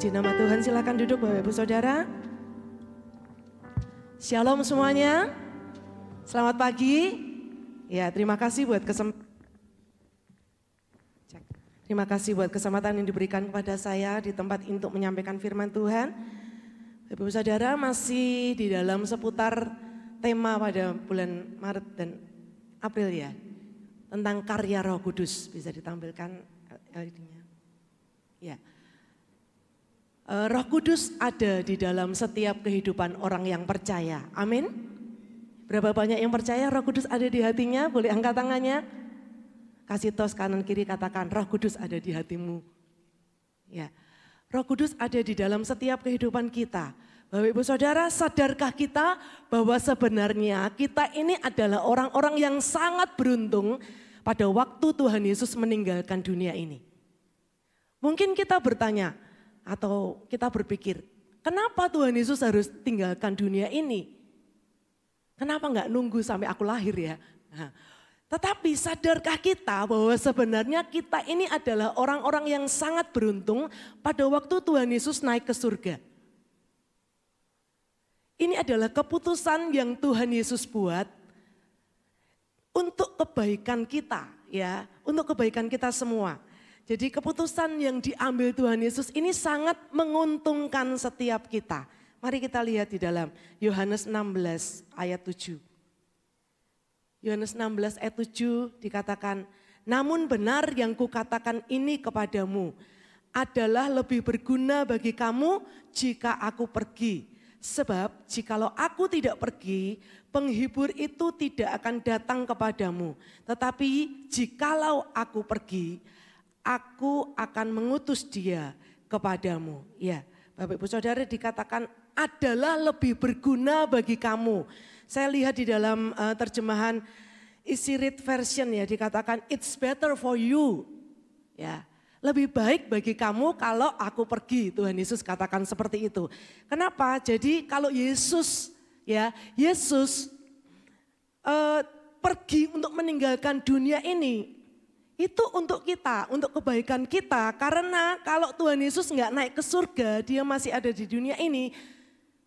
Puji nama Tuhan, silakan duduk Bapak Ibu Saudara. Shalom semuanya. Selamat pagi. Ya, terima kasih buat kesempatan yang diberikan kepada saya di tempat untuk menyampaikan firman Tuhan. Bapak Ibu Saudara, masih di dalam seputar tema pada bulan Maret dan April ya. Tentang karya Roh Kudus, bisa ditampilkan LED-nya. Ya. Roh Kudus ada di dalam setiap kehidupan orang yang percaya. Amin. Berapa banyak yang percaya Roh Kudus ada di hatinya? Boleh angkat tangannya. Kasih tos kanan kiri, katakan Roh Kudus ada di hatimu. Ya. Roh Kudus ada di dalam setiap kehidupan kita. Bapak Ibu Saudara, sadarkah kita bahwa sebenarnya kita ini adalah orang-orang yang sangat beruntung pada waktu Tuhan Yesus meninggalkan dunia ini. Mungkin kita bertanya, atau kita berpikir, kenapa Tuhan Yesus harus tinggalkan dunia ini? Kenapa enggak nunggu sampai aku lahir ya? Nah, tetapi sadarkah kita bahwa sebenarnya kita ini adalah orang-orang yang sangat beruntung pada waktu Tuhan Yesus naik ke surga. Ini adalah keputusan yang Tuhan Yesus buat untuk kebaikan kita ya, untuk kebaikan kita semua. Jadi keputusan yang diambil Tuhan Yesus ini sangat menguntungkan setiap kita. Mari kita lihat di dalam Yohanes 16 ayat 7. Yohanes 16 ayat 7 dikatakan, namun benar yang kukatakan ini kepadamu adalah lebih berguna bagi kamu jika aku pergi. Sebab jikalau aku tidak pergi, penghibur itu tidak akan datang kepadamu. Tetapi jikalau aku pergi, aku akan mengutus dia kepadamu. Ya, Bapak Ibu Saudara dikatakan adalah lebih berguna bagi kamu. Saya lihat di dalam terjemahan Easy Read Version ya dikatakan it's better for you. Ya, lebih baik bagi kamu kalau aku pergi. Tuhan Yesus katakan seperti itu. Kenapa? Jadi kalau Yesus pergi untuk meninggalkan dunia ini. Itu untuk kita, untuk kebaikan kita. Karena kalau Tuhan Yesus nggak naik ke surga, dia masih ada di dunia ini.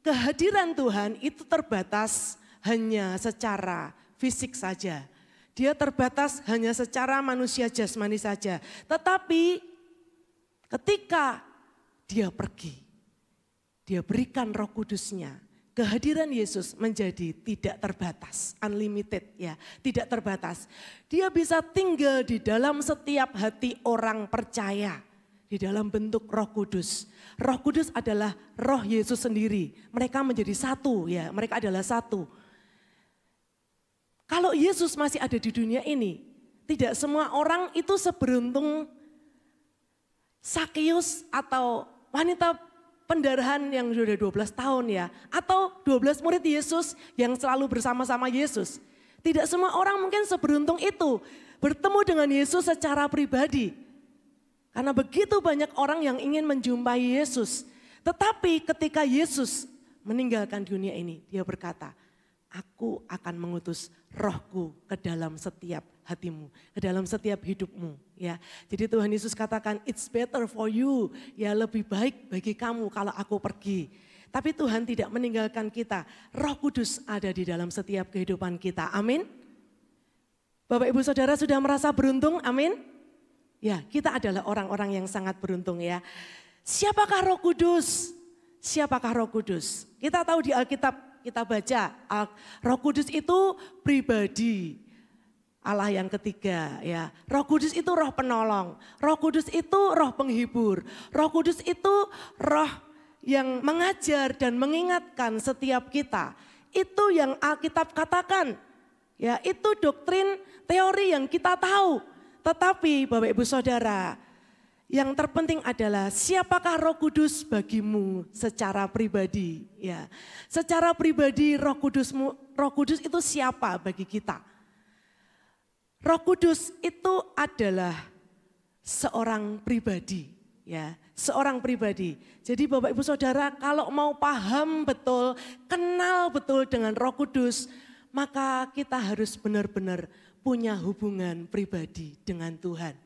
Kehadiran Tuhan itu terbatas hanya secara fisik saja. Dia terbatas hanya secara manusia jasmani saja. Tetapi ketika dia pergi, dia berikan Roh Kudusnya. Kehadiran Yesus menjadi tidak terbatas, unlimited ya, tidak terbatas. Dia bisa tinggal di dalam setiap hati orang percaya, di dalam bentuk Roh Kudus. Roh Kudus adalah Roh Yesus sendiri, mereka menjadi satu ya, mereka adalah satu. Kalau Yesus masih ada di dunia ini, tidak semua orang itu seberuntung Sakeus atau wanita pendarahan yang sudah 12 tahun ya. Atau 12 murid Yesus yang selalu bersama-sama Yesus. Tidak semua orang mungkin seberuntung itu bertemu dengan Yesus secara pribadi. Karena begitu banyak orang yang ingin menjumpai Yesus. Tetapi ketika Yesus meninggalkan dunia ini, dia berkata, aku akan mengutus Rohku ke dalam setiap hatimu, ke dalam setiap hidupmu. Ya, jadi Tuhan Yesus katakan, it's better for you. Ya, lebih baik bagi kamu kalau aku pergi. Tapi Tuhan tidak meninggalkan kita. Roh Kudus ada di dalam setiap kehidupan kita. Amin. Bapak Ibu Saudara sudah merasa beruntung? Amin. Ya, kita adalah orang-orang yang sangat beruntung ya. Siapakah Roh Kudus? Siapakah Roh Kudus? Kita tahu di Alkitab. Kita baca, Roh Kudus itu pribadi Allah yang ketiga ya. Roh Kudus itu roh penolong, Roh Kudus itu roh penghibur, Roh Kudus itu roh yang mengajar dan mengingatkan setiap kita. Itu yang Alkitab katakan, ya itu doktrin teori yang kita tahu. Tetapi Bapak Ibu Saudara, yang terpenting adalah siapakah Roh Kudus bagimu secara pribadi ya. Secara pribadi Roh Kudus itu siapa bagi kita? Roh Kudus itu adalah seorang pribadi ya, seorang pribadi. Jadi Bapak Ibu Saudara kalau mau paham betul, kenal betul dengan Roh Kudus, maka kita harus benar-benar punya hubungan pribadi dengan Tuhan.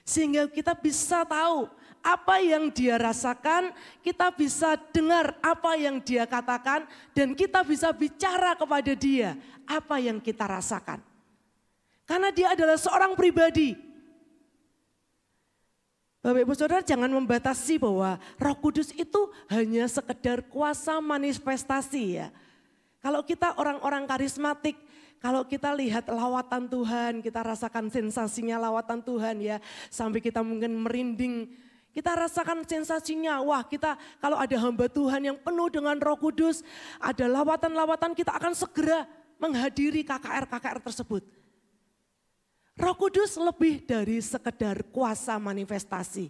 Sehingga kita bisa tahu apa yang dia rasakan, kita bisa dengar apa yang dia katakan, dan kita bisa bicara kepada dia apa yang kita rasakan. Karena dia adalah seorang pribadi. Bapak Ibu Saudara, jangan membatasi bahwa Roh Kudus itu hanya sekedar kuasa manifestasi ya. Kalau kita orang-orang karismatik, kalau kita lihat lawatan Tuhan, kita rasakan sensasinya lawatan Tuhan ya, sampai kita mungkin merinding, kita rasakan sensasinya, wah kita kalau ada hamba Tuhan yang penuh dengan Roh Kudus, ada lawatan-lawatan, kita akan segera menghadiri KKR-KKR tersebut. Roh Kudus lebih dari sekedar kuasa manifestasi.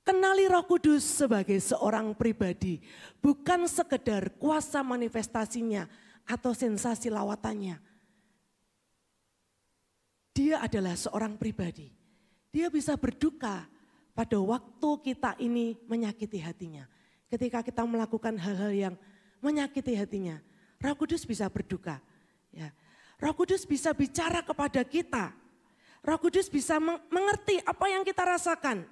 Kenali Roh Kudus sebagai seorang pribadi, bukan sekedar kuasa manifestasinya atau sensasi lawatannya. Dia adalah seorang pribadi. Dia bisa berduka pada waktu kita ini menyakiti hatinya. Ketika kita melakukan hal-hal yang menyakiti hatinya, Roh Kudus bisa berduka. Ya. Roh Kudus bisa bicara kepada kita. Roh Kudus bisa mengerti apa yang kita rasakan.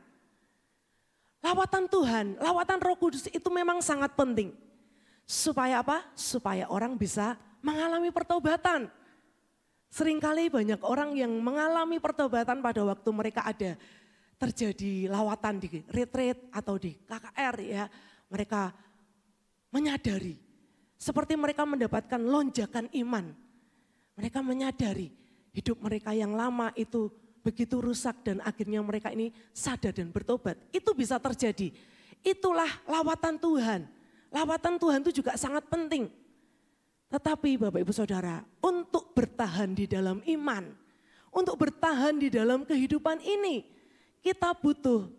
Lawatan Tuhan, lawatan Roh Kudus itu memang sangat penting. Supaya apa? Supaya orang bisa mengalami pertobatan. Seringkali banyak orang yang mengalami pertobatan pada waktu mereka ada terjadi lawatan di retreat atau di KKR ya. Mereka menyadari, seperti mereka mendapatkan lonjakan iman. Mereka menyadari hidup mereka yang lama itu begitu rusak dan akhirnya mereka ini sadar dan bertobat. Itu bisa terjadi. Itulah lawatan Tuhan. Lawatan Tuhan itu juga sangat penting. Tetapi Bapak Ibu Saudara, untuk bertahan di dalam iman, untuk bertahan di dalam kehidupan ini, kita butuh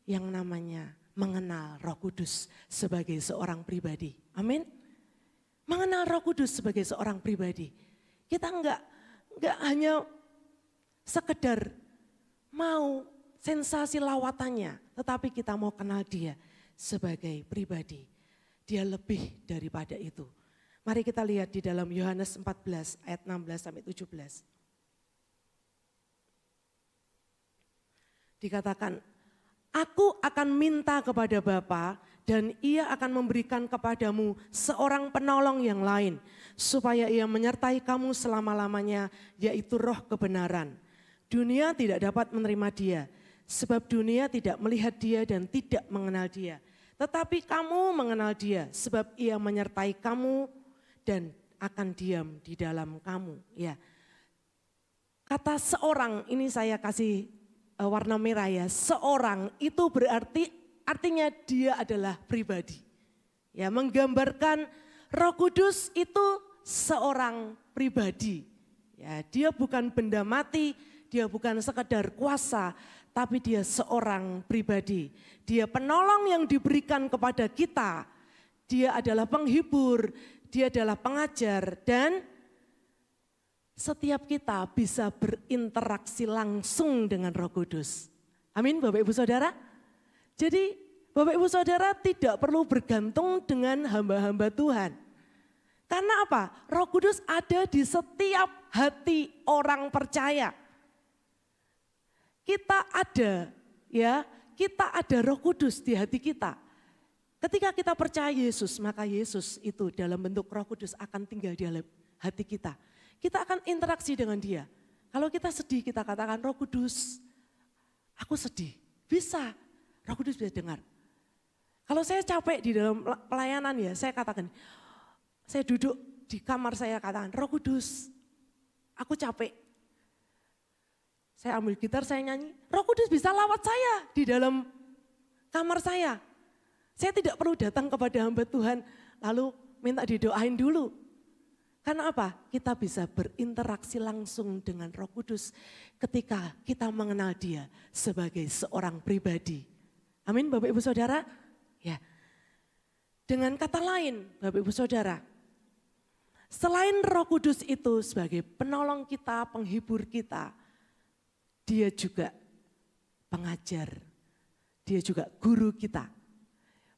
yang namanya mengenal Roh Kudus sebagai seorang pribadi. Amin. Mengenal Roh Kudus sebagai seorang pribadi. Kita enggak hanya sekedar mau sensasi lawatannya, tetapi kita mau kenal dia sebagai pribadi. Dia lebih daripada itu. Mari kita lihat di dalam Yohanes 14 ayat 16 sampai 17. Dikatakan, aku akan minta kepada Bapa dan ia akan memberikan kepadamu seorang penolong yang lain, supaya ia menyertai kamu selama-lamanya, yaitu Roh kebenaran. Dunia tidak dapat menerima dia, sebab dunia tidak melihat dia dan tidak mengenal dia. Tetapi kamu mengenal dia, sebab ia menyertai kamu dan akan diam di dalam kamu. Ya. Kata seorang, ini saya kasih warna merah ya, seorang itu berarti artinya dia adalah pribadi. Ya, menggambarkan Roh Kudus itu seorang pribadi. Ya, dia bukan benda mati, dia bukan sekedar kuasa, tapi dia seorang pribadi. Dia penolong yang diberikan kepada kita. Dia adalah penghibur, dia adalah pengajar, dan setiap kita bisa berinteraksi langsung dengan Roh Kudus. Amin Bapak Ibu Saudara. Jadi Bapak Ibu Saudara tidak perlu bergantung dengan hamba-hamba Tuhan. Karena apa? Roh Kudus ada di setiap hati orang percaya. Kita ada, ya, kita ada Roh Kudus di hati kita. Ketika kita percaya Yesus, maka Yesus itu dalam bentuk Roh Kudus akan tinggal di dalam hati kita. Kita akan interaksi dengan dia. Kalau kita sedih, kita katakan, Roh Kudus, aku sedih. Bisa, Roh Kudus bisa dengar. Kalau saya capek di dalam pelayanan ya, saya katakan, saya duduk di kamar saya katakan, Roh Kudus, aku capek. Saya ambil gitar, saya nyanyi, Roh Kudus bisa lawat saya di dalam kamar saya. Saya tidak perlu datang kepada hamba Tuhan, lalu minta didoain dulu. Karena apa? Kita bisa berinteraksi langsung dengan Roh Kudus ketika kita mengenal dia sebagai seorang pribadi. Amin Bapak Ibu Saudara. Ya. Dengan kata lain Bapak Ibu Saudara, selain Roh Kudus itu sebagai penolong kita, penghibur kita, dia juga pengajar, dia juga guru kita,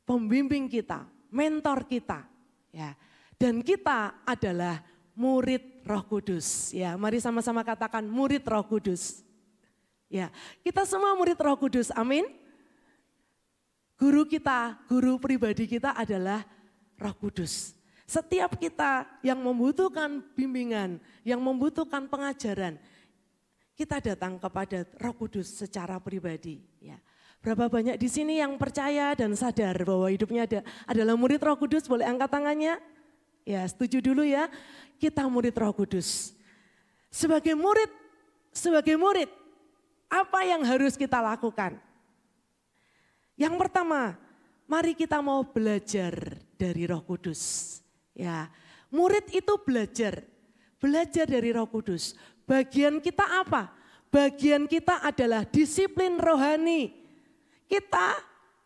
pembimbing kita, mentor kita. Ya. Dan kita adalah murid Roh Kudus. Ya, mari sama-sama katakan murid Roh Kudus. Ya, kita semua murid Roh Kudus. Amin. guru kita, guru pribadi kita adalah Roh Kudus. Setiap kita yang membutuhkan bimbingan, yang membutuhkan pengajaran, kita datang kepada Roh Kudus secara pribadi. Ya. Berapa banyak di sini yang percaya dan sadar bahwa hidupnya adalah murid Roh Kudus? Boleh angkat tangannya? Ya, setuju dulu ya. Kita murid Roh Kudus. Sebagai murid, apa yang harus kita lakukan? Yang pertama, mari kita mau belajar dari Roh Kudus. Ya, murid itu belajar dari Roh Kudus. Bagian kita apa? Bagian kita adalah disiplin rohani. Kita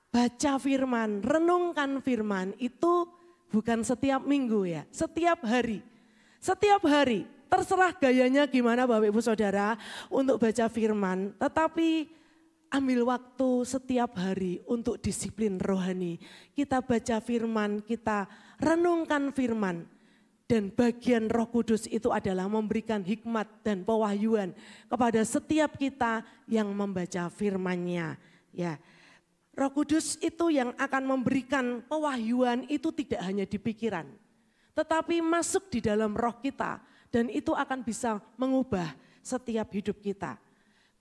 baca firman, renungkan firman itu bukan setiap minggu ya, setiap hari. Setiap hari, terserah gayanya gimana Bapak Ibu Saudara untuk baca firman, tetapi ambil waktu setiap hari untuk disiplin rohani. Kita baca firman, kita renungkan firman. Dan bagian Roh Kudus itu adalah memberikan hikmat dan pewahyuan kepada setiap kita yang membaca firman-Nya. Ya, Roh Kudus itu yang akan memberikan pewahyuan itu tidak hanya di pikiran, tetapi masuk di dalam roh kita dan itu akan bisa mengubah setiap hidup kita.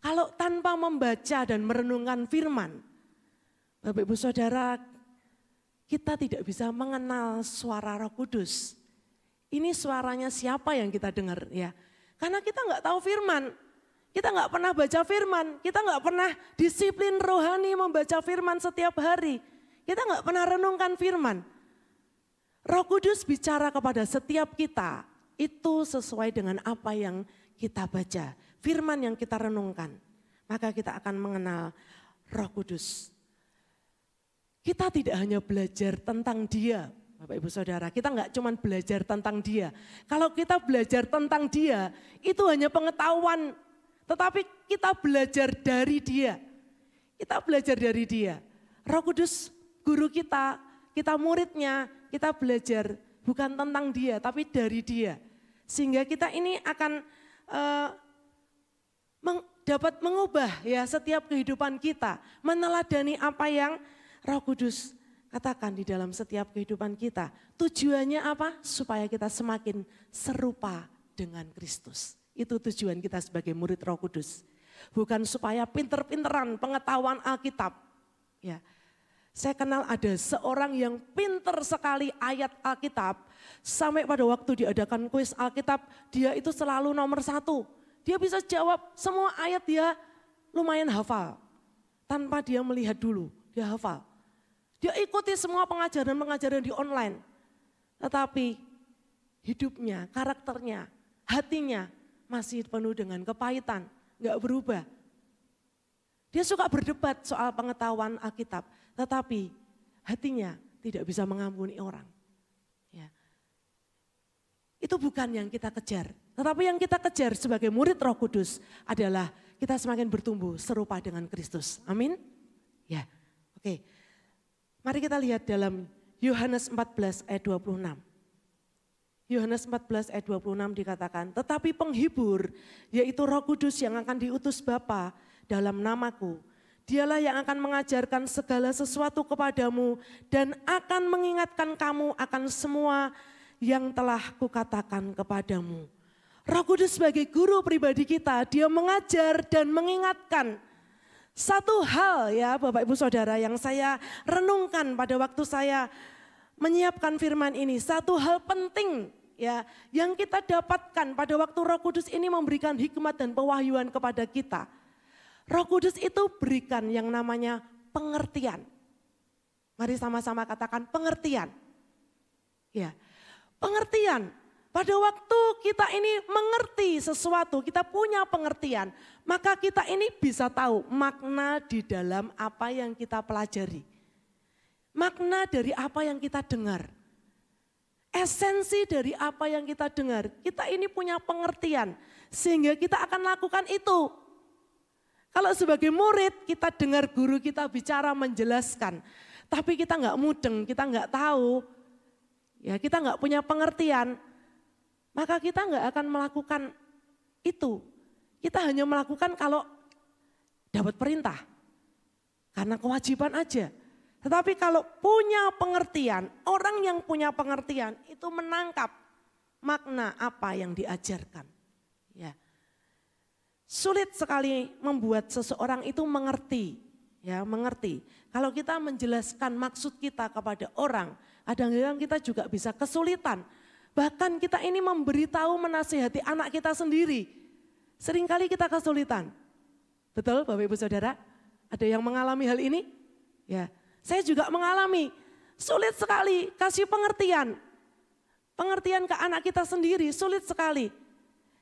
Kalau tanpa membaca dan merenungkan firman, Bapak Ibu Saudara, kita tidak bisa mengenal suara Roh Kudus. Ini suaranya siapa yang kita dengar ya? Karena kita nggak tahu firman, kita nggak pernah baca firman, kita nggak pernah disiplin rohani membaca firman setiap hari. Kita nggak pernah renungkan firman. Roh Kudus bicara kepada setiap kita, itu sesuai dengan apa yang kita baca. Firman yang kita renungkan, maka kita akan mengenal Roh Kudus. Kita tidak hanya belajar tentang Dia, Bapak Ibu Saudara, kita nggak cuma belajar tentang Dia. Kalau kita belajar tentang Dia, itu hanya pengetahuan, tetapi kita belajar dari Dia. Kita belajar dari Dia. Roh Kudus, guru kita muridnya, kita belajar bukan tentang Dia, tapi dari Dia. Sehingga kita ini akan dapat mengubah ya setiap kehidupan kita, meneladani apa yang Roh Kudus katakan di dalam setiap kehidupan kita. Tujuannya apa? Supaya kita semakin serupa dengan Kristus. Itu tujuan kita sebagai murid Roh Kudus. Bukan supaya pinter-pinteran pengetahuan Alkitab. Ya. Saya kenal ada seorang yang pinter sekali ayat Alkitab. Sampai pada waktu diadakan kuis Alkitab, dia itu selalu nomor 1. Dia bisa jawab semua ayat, dia lumayan hafal. Tanpa dia melihat dulu, dia hafal. Dia ikuti semua pengajaran-pengajaran di online. Tetapi hidupnya, karakternya, hatinya masih penuh dengan kepahitan, gak berubah. Dia suka berdebat soal pengetahuan Alkitab, tetapi hatinya tidak bisa mengampuni orang. Ya. Itu bukan yang kita kejar. Tetapi yang kita kejar sebagai murid Roh Kudus adalah kita semakin bertumbuh serupa dengan Kristus. Amin? Ya, oke. Mari kita lihat dalam Yohanes 14 ayat 26. Yohanes 14 ayat 26 dikatakan, tetapi penghibur yaitu Roh Kudus yang akan diutus Bapa dalam namaku. Dialah yang akan mengajarkan segala sesuatu kepadamu dan akan mengingatkan kamu akan semua yang telah kukatakan kepadamu. Roh Kudus sebagai guru pribadi kita, dia mengajar dan mengingatkan. Satu hal ya Bapak Ibu Saudara yang saya renungkan pada waktu saya menyiapkan firman ini. Satu hal penting ya yang kita dapatkan pada waktu Roh Kudus ini memberikan hikmat dan pewahyuan kepada kita. Roh Kudus itu berikan yang namanya pengertian. Mari sama-sama katakan pengertian. Ya, pengertian. Pada waktu kita ini mengerti sesuatu, kita punya pengertian, maka kita ini bisa tahu makna di dalam apa yang kita pelajari. Makna dari apa yang kita dengar. Esensi dari apa yang kita dengar. Kita ini punya pengertian, sehingga kita akan lakukan itu. Kalau sebagai murid, kita dengar guru kita bicara menjelaskan, tapi kita nggak mudeng, kita nggak tahu, ya kita nggak punya pengertian, maka kita nggak akan melakukan itu. Kita hanya melakukan kalau dapat perintah. Karena kewajiban aja. Tetapi kalau punya pengertian, orang yang punya pengertian itu menangkap makna apa yang diajarkan. Ya. Sulit sekali membuat seseorang itu mengerti, ya, mengerti. Kalau kita menjelaskan maksud kita kepada orang, kadang-kadang kita juga bisa kesulitan. Bahkan kita ini memberitahu, menasihati anak kita sendiri. Seringkali kita kesulitan. Betul Bapak Ibu Saudara? Ada yang mengalami hal ini? Ya. Saya juga mengalami, sulit sekali kasih pengertian. Pengertian ke anak kita sendiri sulit sekali.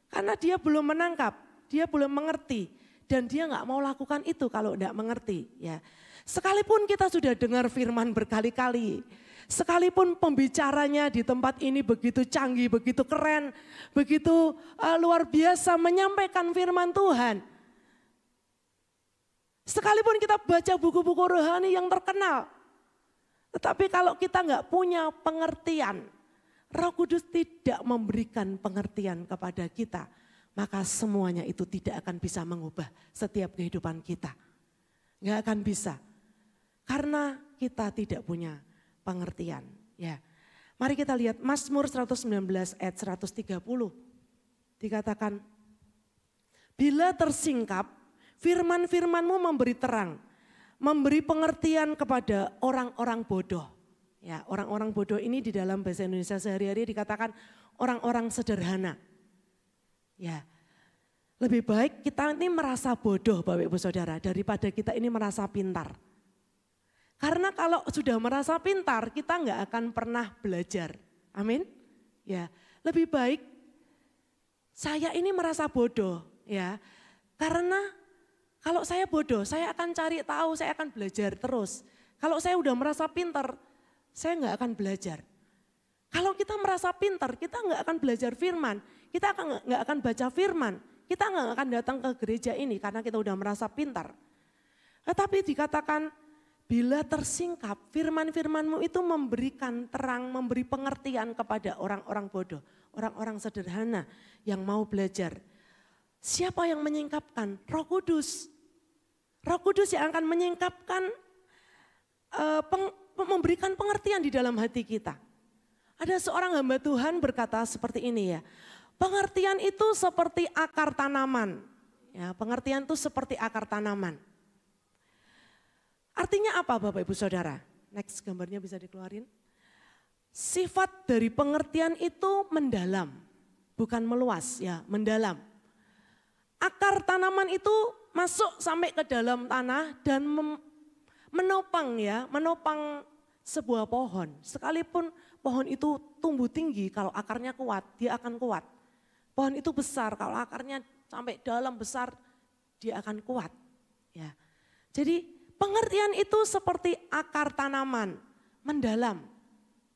Karena dia belum menangkap, dia belum mengerti. Dan dia nggak mau lakukan itu kalau tidak mengerti. Ya. Sekalipun kita sudah dengar firman berkali-kali. Sekalipun pembicaranya di tempat ini begitu canggih, begitu keren, begitu luar biasa menyampaikan firman Tuhan. Sekalipun kita baca buku-buku rohani yang terkenal. Tetapi kalau kita nggak punya pengertian, Roh Kudus tidak memberikan pengertian kepada kita. Maka semuanya itu tidak akan bisa mengubah setiap kehidupan kita. Nggak akan bisa. Karena kita tidak punya pengertian. Ya. Mari kita lihat Mazmur 119 ayat 130. Dikatakan, bila tersingkap, firman-firman-Mu memberi terang, memberi pengertian kepada orang-orang bodoh. Ya, orang-orang bodoh ini di dalam bahasa Indonesia sehari-hari dikatakan orang-orang sederhana. Ya, lebih baik kita ini merasa bodoh Bapak Ibu Saudara daripada kita ini merasa pintar. Karena kalau sudah merasa pintar kita nggak akan pernah belajar. Amin. Ya, lebih baik saya ini merasa bodoh ya. Karena kalau saya bodoh, saya akan cari tahu, saya akan belajar terus. Kalau saya udah merasa pintar, saya nggak akan belajar. Kalau kita merasa pintar, kita nggak akan belajar firman, kita nggak akan baca firman, kita nggak akan datang ke gereja ini karena kita udah merasa pintar. Tetapi dikatakan, bila tersingkap, firman-firman-Mu itu memberikan terang, memberi pengertian kepada orang-orang bodoh, orang-orang sederhana yang mau belajar. Siapa yang menyingkapkan? Roh Kudus. Roh Kudus yang akan menyingkapkan, memberikan pengertian di dalam hati kita. Ada seorang hamba Tuhan berkata seperti ini ya. Pengertian itu seperti akar tanaman. Ya, pengertian itu seperti akar tanaman. Artinya apa Bapak Ibu Saudara? Next gambarnya bisa dikeluarin. Sifat dari pengertian itu mendalam, bukan meluas ya, mendalam. Akar tanaman itu masuk sampai ke dalam tanah dan menopang ya, menopang sebuah pohon. Sekalipun pohon itu tumbuh tinggi, kalau akarnya kuat, dia akan kuat. Pohon itu besar, kalau akarnya sampai dalam besar, dia akan kuat. Ya. Jadi pengertian itu seperti akar tanaman, mendalam.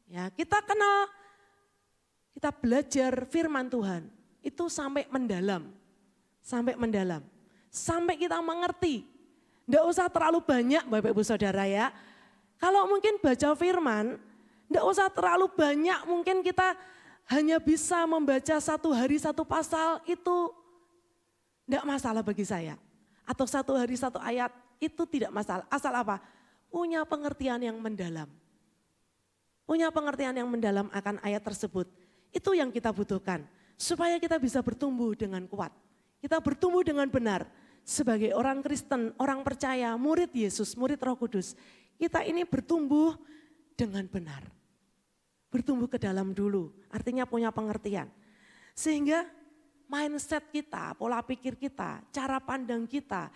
Ya, kita kenal, kita belajar firman Tuhan, itu sampai mendalam. Sampai mendalam, sampai kita mengerti. Tidak usah terlalu banyak Bapak Ibu Saudara ya. Kalau mungkin baca firman, tidak usah terlalu banyak, mungkin kita hanya bisa membaca satu hari satu pasal, itu tidak masalah bagi saya. Atau satu hari satu ayat, itu tidak masalah. Asal apa? Punya pengertian yang mendalam. Punya pengertian yang mendalam akan ayat tersebut. Itu yang kita butuhkan, supaya kita bisa bertumbuh dengan kuat. Kita bertumbuh dengan benar sebagai orang Kristen, orang percaya, murid Yesus, murid Roh Kudus. Kita ini bertumbuh dengan benar. Bertumbuh ke dalam dulu, artinya punya pengertian. Sehingga mindset kita, pola pikir kita, cara pandang kita,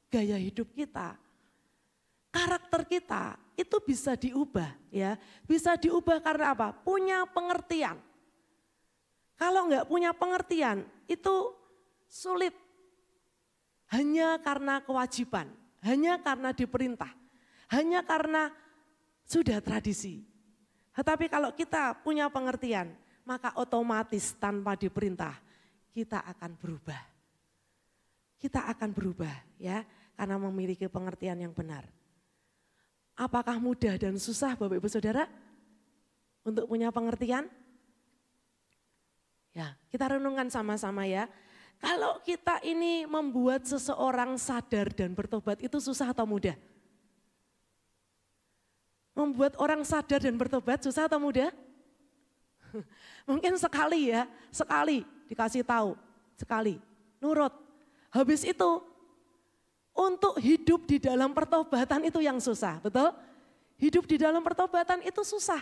gaya hidup kita, karakter kita itu bisa diubah ya. Bisa diubah karena apa? Punya pengertian. Kalau enggak punya pengertian itu sulit, hanya karena kewajiban, hanya karena diperintah, hanya karena sudah tradisi. Tetapi kalau kita punya pengertian, maka otomatis tanpa diperintah kita akan berubah. Kita akan berubah ya, karena memiliki pengertian yang benar. Apakah mudah dan susah Bapak Ibu Saudara untuk punya pengertian? Ya, kita renungkan sama-sama ya. Kalau kita ini membuat seseorang sadar dan bertobat itu susah atau mudah? Membuat orang sadar dan bertobat susah atau mudah? Mungkin sekali ya, sekali dikasih tahu, sekali nurut. Habis itu untuk hidup di dalam pertobatan itu yang susah, betul? Hidup di dalam pertobatan itu susah.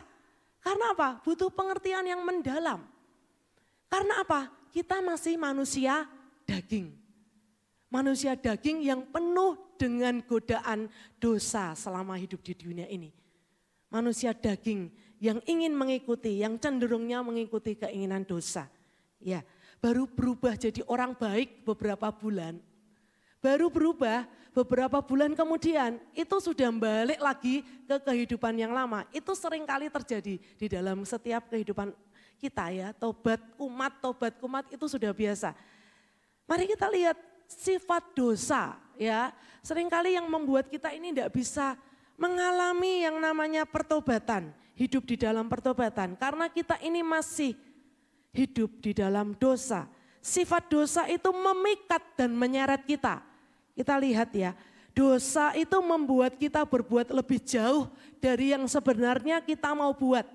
Karena apa? Butuh pengertian yang mendalam. Karena apa? Kita masih manusia daging. Manusia daging yang penuh dengan godaan dosa selama hidup di dunia ini. Manusia daging yang ingin mengikuti, yang cenderungnya mengikuti keinginan dosa. Ya, baru berubah jadi orang baik beberapa bulan. Baru berubah beberapa bulan kemudian itu sudah balik lagi ke kehidupan yang lama. Itu sering kali terjadi di dalam setiap kehidupan kita ya. Tobat kumat itu sudah biasa. Mari kita lihat sifat dosa ya. Seringkali yang membuat kita ini tidak bisa mengalami yang namanya pertobatan, hidup di dalam pertobatan. Karena kita ini masih hidup di dalam dosa. Sifat dosa itu memikat dan menyeret kita. Kita lihat ya, dosa itu membuat kita berbuat lebih jauh dari yang sebenarnya kita mau buat.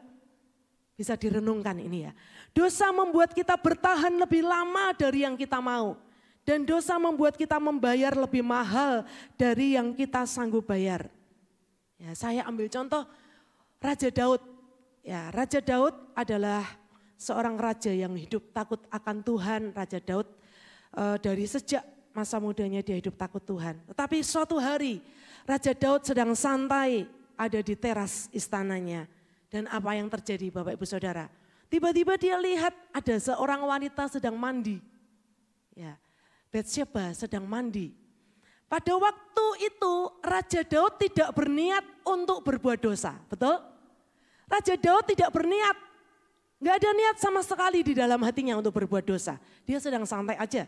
Bisa direnungkan ini ya. Dosa membuat kita bertahan lebih lama dari yang kita mau. Dan dosa membuat kita membayar lebih mahal dari yang kita sanggup bayar. Ya, saya ambil contoh Raja Daud. Ya, Raja Daud adalah seorang raja yang hidup takut akan Tuhan. Raja Daud dari sejak masa mudanya dia hidup takut Tuhan. Tetapi suatu hari Raja Daud sedang santai ada di teras istananya. Dan apa yang terjadi Bapak Ibu Saudara? Tiba-tiba dia lihat ada seorang wanita sedang mandi. Ya, Batsyeba sedang mandi. Pada waktu itu Raja Daud tidak berniat untuk berbuat dosa, betul? Raja Daud tidak berniat, gak ada niat sama sekali di dalam hatinya untuk berbuat dosa. Dia sedang santai aja,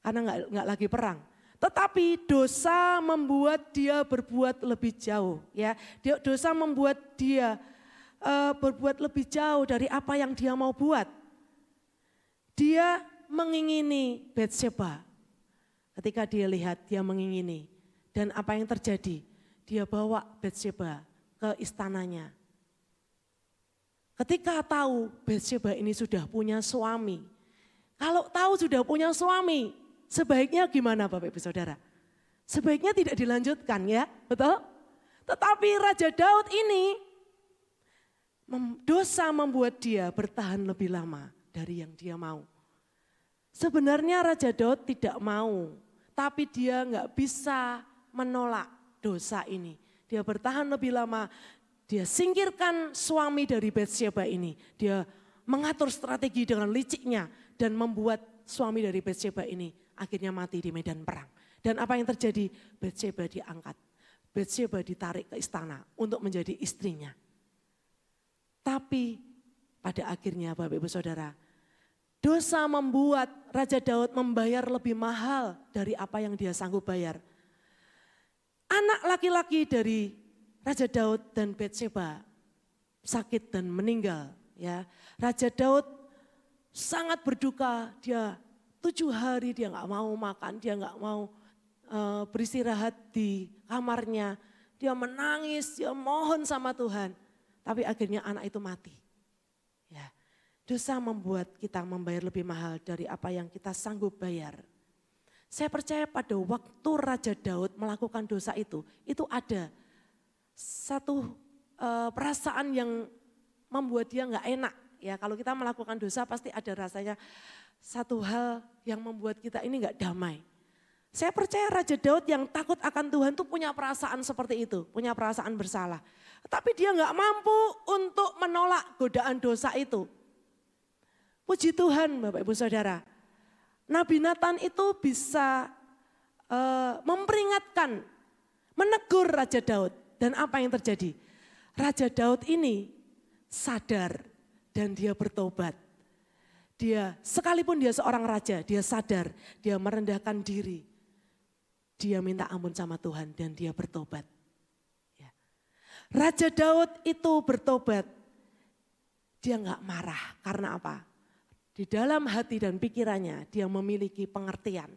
karena gak lagi perang. Tetapi dosa membuat dia berbuat lebih jauh. Ya, dosa membuat dia berbuat lebih jauh dari apa yang dia mau buat. Dia mengingini Batsyeba. Ketika dia lihat, dia mengingini. Dan apa yang terjadi? Dia bawa Batsyeba ke istananya. Ketika tahu Batsyeba ini sudah punya suami. Kalau tahu sudah punya suami, sebaiknya gimana Bapak Ibu Saudara? Sebaiknya tidak dilanjutkan ya, betul? Tetapi Raja Daud ini, dosa membuat dia bertahan lebih lama dari yang dia mau. Sebenarnya Raja Daud tidak mau. Tapi dia nggak bisa menolak dosa ini. Dia bertahan lebih lama, dia singkirkan suami dari Batsyeba ini. Dia mengatur strategi dengan liciknya dan membuat suami dari Batsyeba ini akhirnya mati di medan perang. Dan apa yang terjadi? Batsyeba diangkat. Batsyeba ditarik ke istana untuk menjadi istrinya. Tapi pada akhirnya Bapak Ibu Saudara, dosa membuat Raja Daud membayar lebih mahal dari apa yang dia sanggup bayar. Anak laki-laki dari Raja Daud dan Batsyeba sakit dan meninggal. Ya, Raja Daud sangat berduka. Dia 7 hari dia nggak mau makan, dia nggak mau beristirahat di kamarnya. Dia menangis, dia mohon sama Tuhan. Tapi akhirnya anak itu mati. Ya. Dosa membuat kita membayar lebih mahal dari apa yang kita sanggup bayar. Saya percaya pada waktu Raja Daud melakukan dosa itu ada satu perasaan yang membuat dia nggak enak. Ya, kalau kita melakukan dosa pasti ada rasanya satu hal yang membuat kita ini nggak damai. Saya percaya Raja Daud yang takut akan Tuhan itu punya perasaan seperti itu, punya perasaan bersalah. Tapi dia nggak mampu untuk menolak godaan dosa itu. Puji Tuhan Bapak Ibu Saudara, Nabi Nathan itu bisa memperingatkan, menegur Raja Daud. Dan apa yang terjadi? Raja Daud ini sadar dan dia bertobat. Dia sekalipun dia seorang raja, dia sadar, dia merendahkan diri. Dia minta ampun sama Tuhan dan dia bertobat. Ya. Raja Daud itu bertobat, dia nggak marah karena apa? Di dalam hati dan pikirannya dia memiliki pengertian.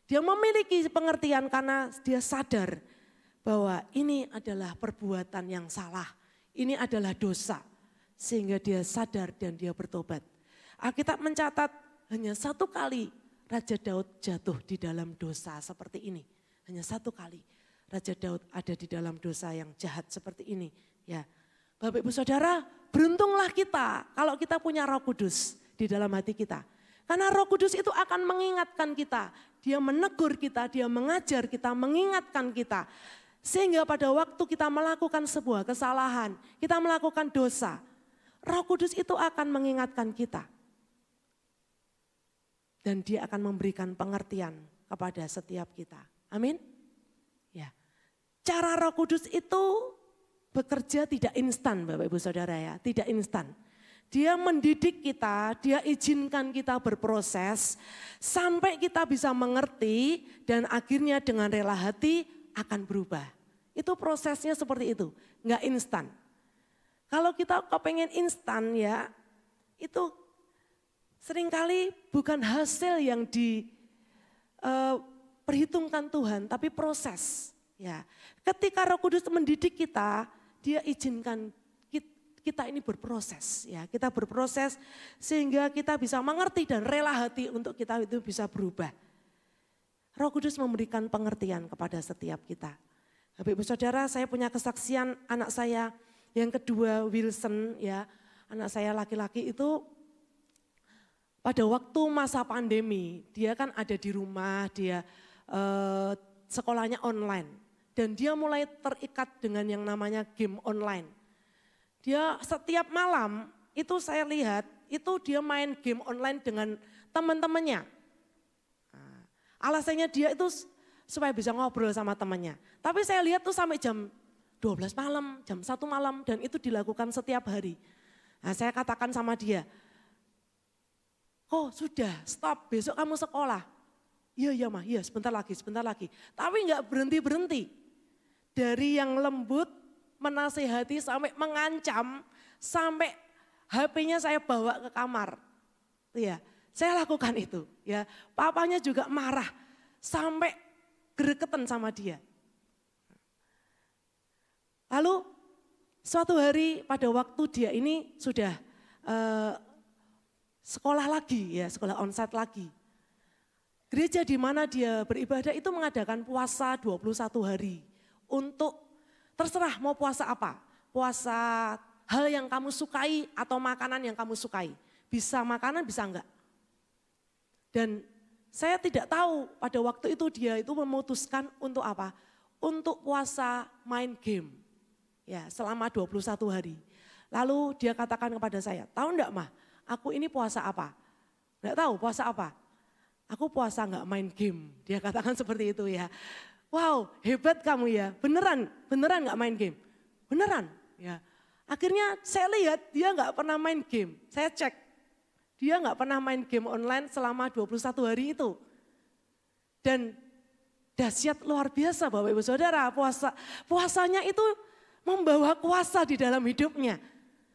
Dia memiliki pengertian karena dia sadar bahwa ini adalah perbuatan yang salah, ini adalah dosa. Sehingga dia sadar dan dia bertobat. Alkitab mencatat hanya satu kali Raja Daud jatuh di dalam dosa seperti ini. Hanya satu kali Raja Daud ada di dalam dosa yang jahat seperti ini. Ya, Bapak Ibu Saudara, beruntunglah kita kalau kita punya Roh Kudus di dalam hati kita. Karena Roh Kudus itu akan mengingatkan kita. Dia menegur kita, dia mengajar kita, mengingatkan kita. Sehingga pada waktu kita melakukan sebuah kesalahan, kita melakukan dosa, Roh Kudus itu akan mengingatkan kita. Dan dia akan memberikan pengertian kepada setiap kita. Amin. Ya. Cara Roh Kudus itu bekerja tidak instan Bapak Ibu Saudara ya, tidak instan. Dia mendidik kita, dia izinkan kita berproses sampai kita bisa mengerti dan akhirnya dengan rela hati akan berubah. Itu prosesnya seperti itu, enggak instan. Kalau kita kepengen instan ya, itu seringkali bukan hasil yang diperhitungkan Tuhan, tapi proses. Ya, ketika Roh Kudus mendidik kita, dia izinkan kita ini berproses. Ya, kita berproses sehingga kita bisa mengerti dan rela hati untuk kita itu bisa berubah. Roh Kudus memberikan pengertian kepada setiap kita. Bapak Ibu Saudara, saya punya kesaksian anak saya yang kedua, Wilson, ya, anak saya laki-laki itu pada waktu masa pandemi, dia kan ada di rumah, dia sekolahnya online. Dan dia mulai terikat dengan yang namanya game online. Dia setiap malam, itu saya lihat, itu dia main game online dengan teman-temannya. Nah, alasannya dia itu supaya bisa ngobrol sama temannya. Tapi saya lihat tuh sampai jam 12 malam, jam 1 malam, dan itu dilakukan setiap hari. Nah, saya katakan sama dia, oh sudah stop, besok kamu sekolah. Iya mah, iya sebentar lagi. Tapi enggak berhenti-berhenti. Dari yang lembut, menasihati sampai mengancam, sampai HP-nya saya bawa ke kamar. Ya, saya lakukan itu. Ya, papanya juga marah, sampai gregetan sama dia. Lalu suatu hari pada waktu dia ini sudah sekolah lagi, ya sekolah onsite lagi. Gereja di mana dia beribadah itu mengadakan puasa 21 hari. Untuk terserah mau puasa apa. Puasa hal yang kamu sukai atau makanan yang kamu sukai. Bisa makanan bisa enggak. Dan saya tidak tahu pada waktu itu dia itu memutuskan untuk apa. Untuk puasa main game. Ya, selama 21 hari. Lalu dia katakan kepada saya, tahu enggak mah, aku ini puasa apa? Enggak tahu puasa apa? Aku puasa enggak main game. Dia katakan seperti itu ya. Wow, hebat kamu ya. Beneran enggak main game? Beneran. Ya. Akhirnya saya lihat dia enggak pernah main game. Saya cek. Dia enggak pernah main game online selama 21 hari itu. Dan dahsyat luar biasa Bapak Ibu Saudara, puasanya itu membawa kuasa di dalam hidupnya.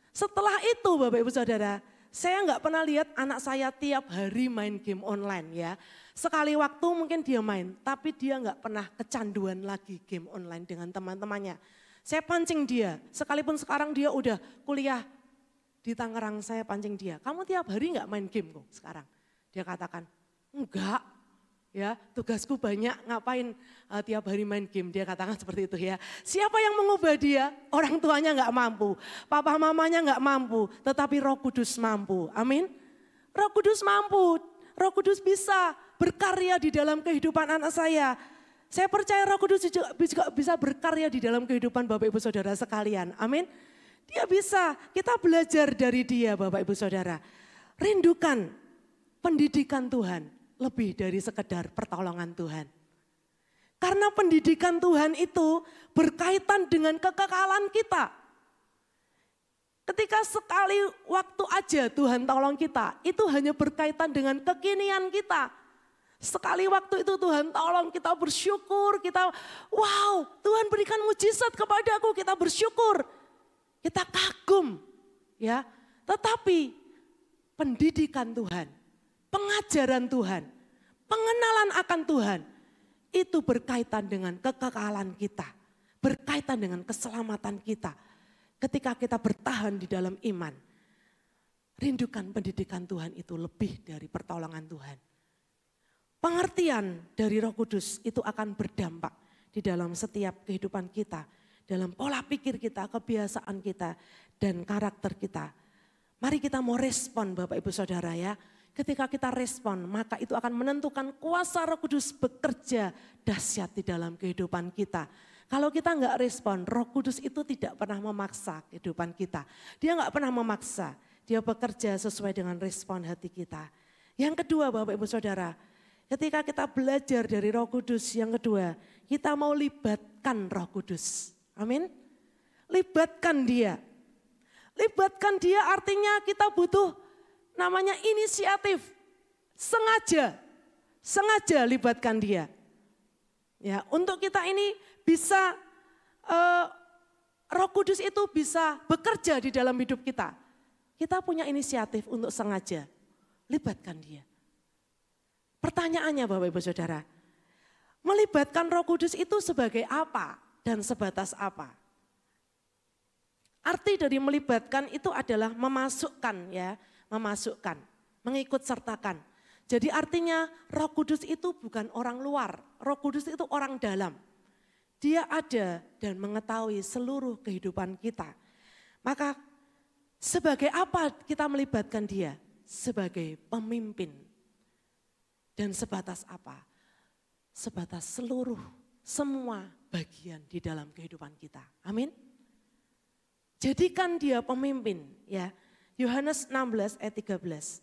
Setelah itu Bapak Ibu Saudara, saya enggak pernah lihat anak saya tiap hari main game online ya. Sekali waktu mungkin dia main, tapi dia enggak pernah kecanduan lagi game online dengan teman-temannya. Saya pancing dia, sekalipun sekarang dia udah kuliah di Tangerang, saya pancing dia. Kamu tiap hari enggak main game kok sekarang? Dia katakan, enggak. Ya, tugasku banyak, ngapain tiap hari main game, dia katakan seperti itu ya. Siapa yang mengubah dia? Orang tuanya enggak mampu, papa mamanya enggak mampu, tetapi Roh Kudus mampu. Amin. Roh Kudus mampu, Roh Kudus bisa berkarya di dalam kehidupan anak saya. Saya percaya Roh Kudus juga bisa berkarya di dalam kehidupan Bapak Ibu Saudara sekalian. Amin. Dia bisa, kita belajar dari dia Bapak Ibu Saudara. Rindukan pendidikan Tuhan. Lebih dari sekedar pertolongan Tuhan. Karena pendidikan Tuhan itu berkaitan dengan kekekalan kita. Ketika sekali waktu aja Tuhan tolong kita, itu hanya berkaitan dengan kekinian kita. Sekali waktu itu Tuhan tolong kita bersyukur, kita wow Tuhan berikan mujizat kepadaku, kita bersyukur. Kita kagum ya. Tetapi pendidikan Tuhan, pengajaran Tuhan, pengenalan akan Tuhan, itu berkaitan dengan kekekalan kita. berkaitan dengan keselamatan kita. Ketika kita bertahan di dalam iman, rindukan pendidikan Tuhan itu lebih dari pertolongan Tuhan. Pengertian dari Roh Kudus itu akan berdampak di dalam setiap kehidupan kita, dalam pola pikir kita, kebiasaan kita, dan karakter kita. Mari kita mau respon Bapak Ibu Saudara ya. Ketika kita respon, maka itu akan menentukan kuasa Roh Kudus bekerja dahsyat di dalam kehidupan kita. Kalau kita enggak respon, Roh Kudus itu tidak pernah memaksa kehidupan kita. Dia enggak pernah memaksa, dia bekerja sesuai dengan respon hati kita. Yang kedua Bapak Ibu Saudara, ketika kita belajar dari Roh Kudus, yang kedua, kita mau libatkan Roh Kudus. Amin. Libatkan dia. Libatkan dia artinya kita butuh namanya inisiatif. Sengaja libatkan dia. Ya, untuk kita ini bisa Roh Kudus itu bisa bekerja di dalam hidup kita. Kita punya inisiatif untuk sengaja libatkan dia. Pertanyaannya Bapak Ibu Saudara, melibatkan Roh Kudus itu sebagai apa dan sebatas apa? Arti dari melibatkan itu adalah memasukkan ya, mengikut sertakan. Jadi artinya Roh Kudus itu bukan orang luar, Roh Kudus itu orang dalam. Dia ada dan mengetahui seluruh kehidupan kita. Maka sebagai apa kita melibatkan dia? Sebagai pemimpin. Dan sebatas apa? Sebatas semua bagian di dalam kehidupan kita. Amin. Jadikan dia pemimpin ya. Yohanes 16 ayat 13.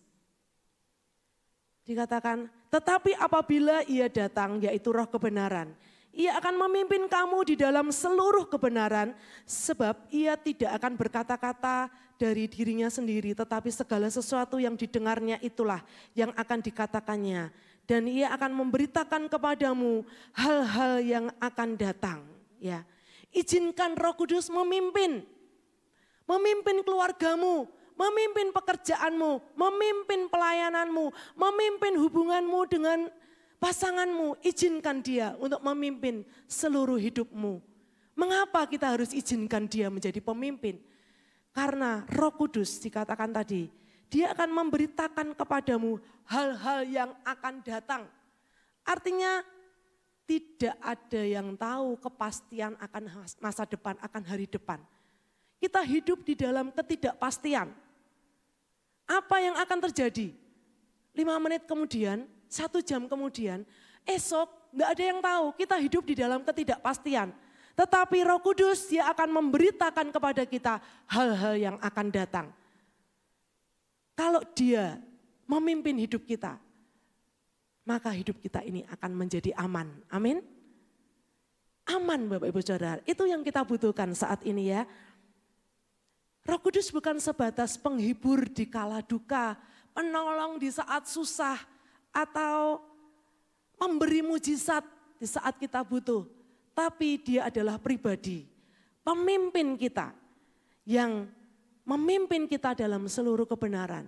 Dikatakan, tetapi apabila ia datang yaitu Roh kebenaran, ia akan memimpin kamu di dalam seluruh kebenaran, sebab ia tidak akan berkata-kata dari dirinya sendiri, tetapi segala sesuatu yang didengarnya itulah yang akan dikatakannya. Dan ia akan memberitakan kepadamu hal-hal yang akan datang. Ya, izinkan Roh Kudus memimpin keluargamu, memimpin pekerjaanmu, memimpin pelayananmu, memimpin hubunganmu dengan pasanganmu. Izinkan dia untuk memimpin seluruh hidupmu. Mengapa kita harus izinkan dia menjadi pemimpin? Karena Roh Kudus dikatakan tadi, dia akan memberitakan kepadamu hal-hal yang akan datang. Artinya tidak ada yang tahu kepastian akan masa depan, akan hari depan. Kita hidup di dalam ketidakpastian. Apa yang akan terjadi? 5 menit kemudian, 1 jam kemudian, esok enggak ada yang tahu. Kita hidup di dalam ketidakpastian. Tetapi Roh Kudus dia akan memberitakan kepada kita hal-hal yang akan datang. Kalau dia memimpin hidup kita, maka hidup kita ini akan menjadi aman. Amin. Aman Bapak Ibu Saudara, itu yang kita butuhkan saat ini ya. Roh Kudus bukan sebatas penghibur di kala duka, penolong di saat susah, atau memberi mujizat di saat kita butuh. Tapi dia adalah pribadi, pemimpin kita yang memimpin kita dalam seluruh kebenaran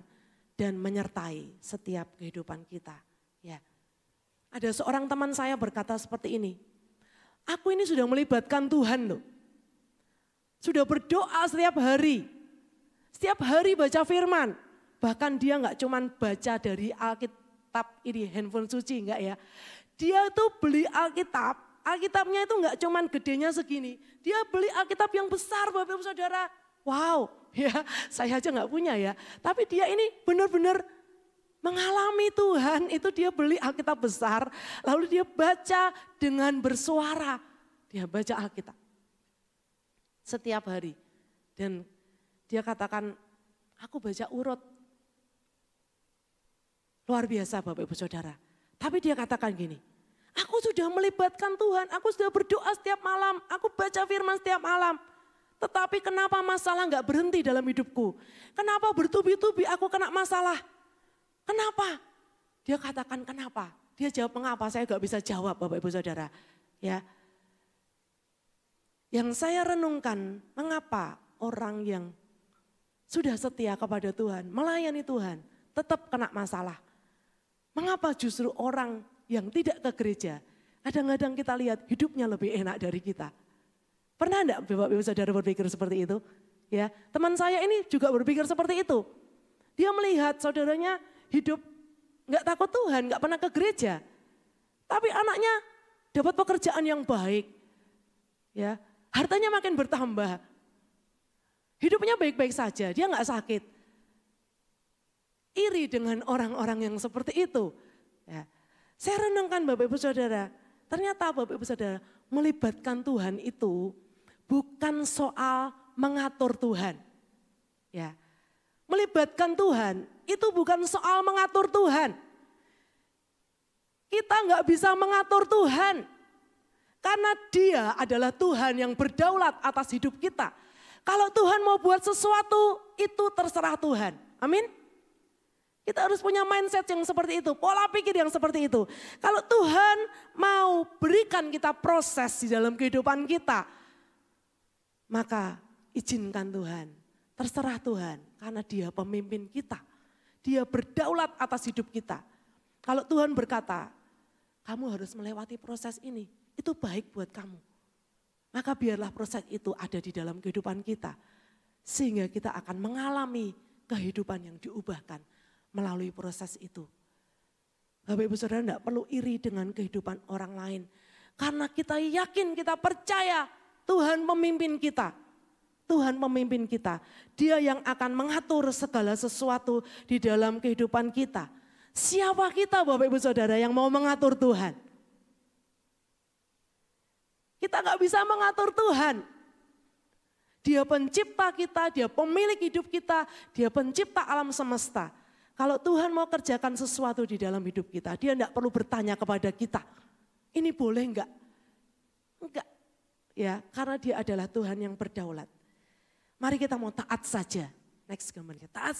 dan menyertai setiap kehidupan kita. Ya. Ada seorang teman saya berkata seperti ini, aku ini sudah melibatkan Tuhan loh. Sudah berdoa setiap hari baca firman. Bahkan dia enggak cuma baca dari Alkitab ini handphone suci, enggak ya. Dia tuh beli Alkitabnya itu enggak cuma gedenya segini. Dia beli Alkitab yang besar Bapak Ibu Saudara. Wow, ya saya aja enggak punya ya. Tapi dia ini benar-benar mengalami Tuhan, itu dia beli Alkitab besar. Lalu dia baca dengan bersuara. Dia baca Alkitab. Setiap hari. Dan dia katakan, aku baca urut. Luar biasa Bapak Ibu Saudara. Tapi dia katakan gini, aku sudah melibatkan Tuhan, aku sudah berdoa setiap malam, aku baca firman setiap malam. Tetapi kenapa masalah enggak berhenti dalam hidupku? Kenapa bertubi-tubi aku kena masalah? Kenapa? Dia katakan kenapa? Dia jawab mengapa, saya enggak bisa jawab Bapak Ibu Saudara. Ya. Yang saya renungkan, mengapa orang yang sudah setia kepada Tuhan, melayani Tuhan, tetap kena masalah. Mengapa justru orang yang tidak ke gereja, kadang-kadang kita lihat hidupnya lebih enak dari kita. Pernah enggak Bapak Ibu Saudara berpikir seperti itu? Ya, teman saya ini juga berpikir seperti itu. Dia melihat saudaranya hidup enggak takut Tuhan, enggak pernah ke gereja. Tapi anaknya dapat pekerjaan yang baik. Ya, hartanya makin bertambah. Hidupnya baik-baik saja, dia enggak sakit. Iri dengan orang-orang yang seperti itu. Ya. Saya renungkan Bapak Ibu Saudara, ternyata Bapak Ibu Saudara melibatkan Tuhan itu bukan soal mengatur Tuhan. Ya. Melibatkan Tuhan itu bukan soal mengatur Tuhan. Kita nggak bisa mengatur Tuhan. Karena dia adalah Tuhan yang berdaulat atas hidup kita. Kalau Tuhan mau buat sesuatu, itu terserah Tuhan. Amin. Kita harus punya mindset yang seperti itu, pola pikir yang seperti itu. Kalau Tuhan mau berikan kita proses di dalam kehidupan kita, maka izinkan Tuhan, terserah Tuhan, karena dia pemimpin kita. Dia berdaulat atas hidup kita. Kalau Tuhan berkata, kamu harus melewati proses ini, itu baik buat kamu. Maka biarlah proses itu ada di dalam kehidupan kita. Sehingga kita akan mengalami kehidupan yang diubahkan melalui proses itu. Bapak Ibu Saudara tidak perlu iri dengan kehidupan orang lain. Karena kita yakin, kita percaya Tuhan memimpin kita. Tuhan memimpin kita. Dia yang akan mengatur segala sesuatu di dalam kehidupan kita. Siapa kita Bapak Ibu Saudara yang mau mengatur Tuhan? Kita gak bisa mengatur Tuhan. Dia pencipta kita, dia pemilik hidup kita, dia pencipta alam semesta. Kalau Tuhan mau kerjakan sesuatu di dalam hidup kita, dia tidak perlu bertanya kepada kita, ini boleh enggak? Enggak, ya, karena dia adalah Tuhan yang berdaulat. Mari kita mau taat saja, next gambarnya, taat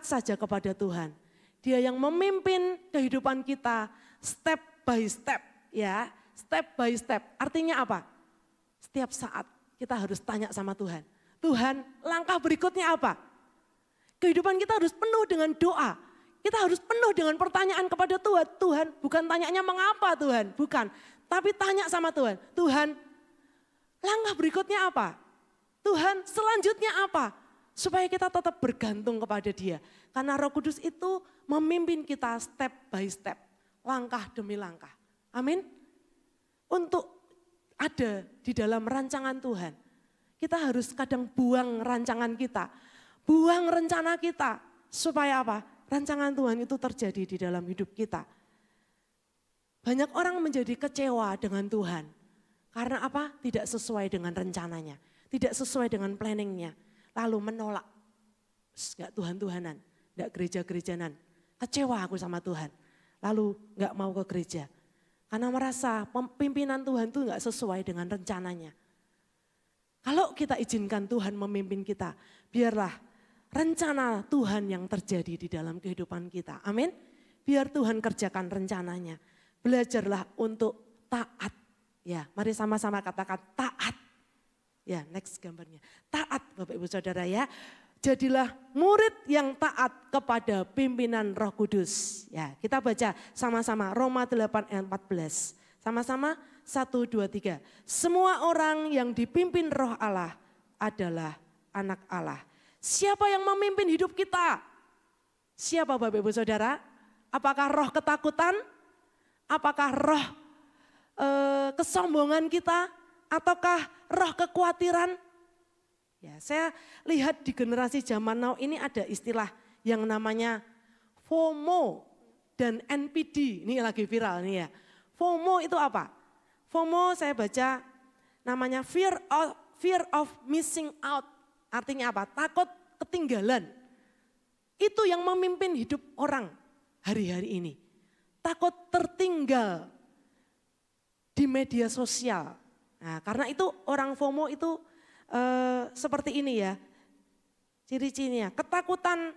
saja kepada Tuhan. Dia yang memimpin kehidupan kita step by step, ya, step by step. Artinya apa? Setiap saat kita harus tanya sama Tuhan, Tuhan langkah berikutnya apa? Kehidupan kita harus penuh dengan doa. Kita harus penuh dengan pertanyaan kepada Tuhan. Tuhan, bukan tanyanya mengapa Tuhan, bukan. Tapi tanya sama Tuhan, Tuhan langkah berikutnya apa? Tuhan selanjutnya apa? Supaya kita tetap bergantung kepada Dia. Karena Roh Kudus itu memimpin kita step by step, langkah demi langkah. Amin. Untuk ada di dalam rancangan Tuhan. Kita harus kadang buang rancangan kita. Buang rencana kita, supaya apa? Rancangan Tuhan itu terjadi di dalam hidup kita. Banyak orang menjadi kecewa dengan Tuhan. Karena apa? Tidak sesuai dengan rencananya. Tidak sesuai dengan planningnya. Lalu menolak. Enggak Tuhan-Tuhanan, enggak gereja-gerejanan. Kecewa aku sama Tuhan. Lalu enggak mau ke gereja. Karena merasa pimpinan Tuhan itu enggak sesuai dengan rencananya. Kalau kita izinkan Tuhan memimpin kita, biarlah rencana Tuhan yang terjadi di dalam kehidupan kita. Amin. Biar Tuhan kerjakan rencananya. Belajarlah untuk taat. Ya, mari sama-sama katakan taat. Ya, next gambarnya. Taat Bapak Ibu Saudara ya. Jadilah murid yang taat kepada pimpinan Roh Kudus. Ya, kita baca sama-sama Roma 8 ayat 14. Sama-sama 1, 2, 3. Semua orang yang dipimpin Roh Allah adalah anak Allah. Siapa yang memimpin hidup kita? Siapa Bapak Ibu Saudara? Apakah roh ketakutan? Apakah roh kesombongan kita? Ataukah roh kekhawatiran? Ya, saya lihat di generasi zaman now ini ada istilah yang namanya FOMO dan NPD. Ini lagi viral nih ya. FOMO itu apa? FOMO saya baca namanya fear of missing out. Artinya apa? Takut ketinggalan. Itu yang memimpin hidup orang hari-hari ini. Takut tertinggal di media sosial. Nah, karena itu orang FOMO itu seperti ini ya. Ciri-cirinya, ketakutan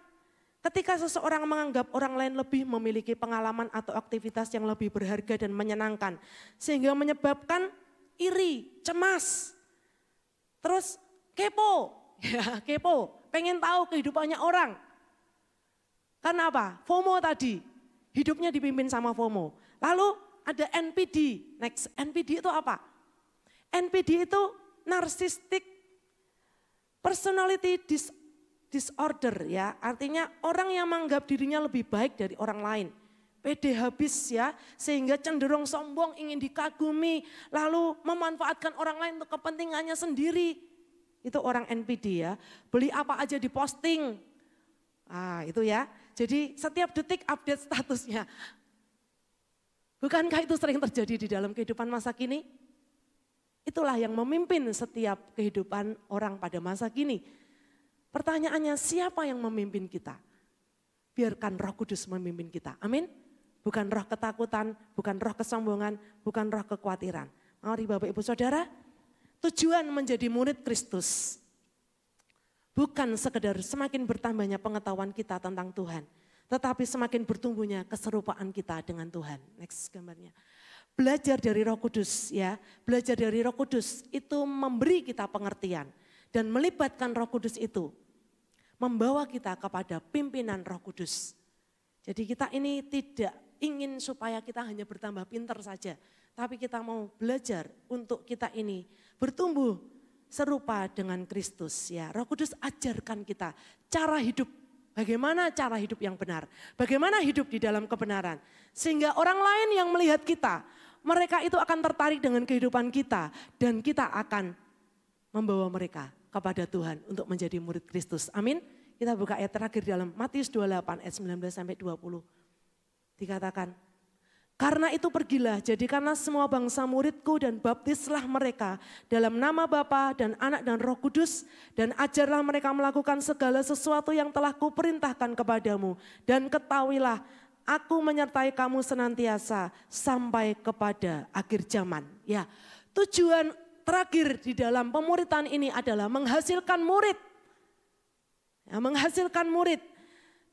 ketika seseorang menganggap orang lain lebih memiliki pengalaman atau aktivitas yang lebih berharga dan menyenangkan. Sehingga menyebabkan iri, cemas, terus kepo. Ya, kepo, pengen tahu kehidupannya orang. Karena apa? FOMO tadi, hidupnya dipimpin sama FOMO. Lalu ada NPD, next NPD itu apa? NPD itu narcissistic personality disorder ya. Artinya orang yang menganggap dirinya lebih baik dari orang lain. Pede habis ya, sehingga cenderung sombong, ingin dikagumi, lalu memanfaatkan orang lain untuk kepentingannya sendiri. Itu orang NPD ya, beli apa aja diposting. Itu ya, jadi setiap detik update statusnya. Bukankah itu sering terjadi di dalam kehidupan masa kini? Itulah yang memimpin setiap kehidupan orang pada masa kini. Pertanyaannya, siapa yang memimpin kita? Biarkan Roh Kudus memimpin kita, amin. Bukan roh ketakutan, bukan roh kesombongan, bukan roh kekhawatiran. Mari Bapak Ibu Saudara, tujuan menjadi murid Kristus bukan sekedar semakin bertambahnya pengetahuan kita tentang Tuhan, tetapi semakin bertumbuhnya keserupaan kita dengan Tuhan. Next gambarnya. Belajar dari Roh Kudus ya, belajar dari Roh Kudus itu memberi kita pengertian dan melibatkan Roh Kudus itu membawa kita kepada pimpinan Roh Kudus. Jadi kita ini tidak ingin supaya kita hanya bertambah pintar saja, tapi kita mau belajar untuk kita ini bertumbuh serupa dengan Kristus ya. Roh Kudus ajarkan kita cara hidup, bagaimana cara hidup yang benar, bagaimana hidup di dalam kebenaran. Sehingga orang lain yang melihat kita, mereka itu akan tertarik dengan kehidupan kita dan kita akan membawa mereka kepada Tuhan untuk menjadi murid Kristus. Amin. Kita buka ayat terakhir dalam Matius 28 ayat 19 sampai 20. Dikatakan, karena itu pergilah, jadikanlah semua bangsa muridku dan baptislah mereka dalam nama Bapa dan Anak dan Roh Kudus, dan ajarlah mereka melakukan segala sesuatu yang telah kuperintahkan kepadamu. Dan ketahuilah, aku menyertai kamu senantiasa sampai kepada akhir zaman. Ya, tujuan terakhir di dalam pemuritan ini adalah menghasilkan murid. Ya, menghasilkan murid.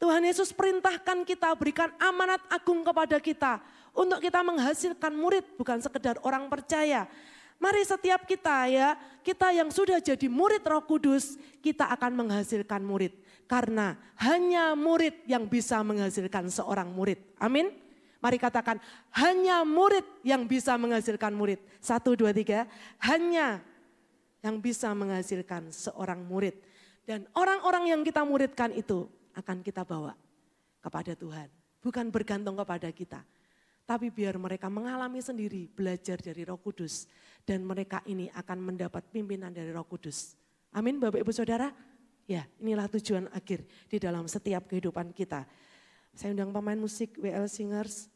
Tuhan Yesus perintahkan kita, berikan amanat agung kepada kita untuk kita menghasilkan murid, bukan sekedar orang percaya. Mari setiap kita ya, kita yang sudah jadi murid Roh Kudus, kita akan menghasilkan murid. Karena hanya murid yang bisa menghasilkan seorang murid. Amin. Mari katakan, hanya murid yang bisa menghasilkan murid. 1, 2, 3, hanya yang bisa menghasilkan seorang murid. Dan orang-orang yang kita muridkan itu akan kita bawa kepada Tuhan. Bukan bergantung kepada kita. Tapi biar mereka mengalami sendiri, belajar dari Roh Kudus. Dan mereka ini akan mendapat pimpinan dari Roh Kudus. Amin Bapak Ibu Saudara. Ya, inilah tujuan akhir di dalam setiap kehidupan kita. Saya undang pemain musik WL Singers.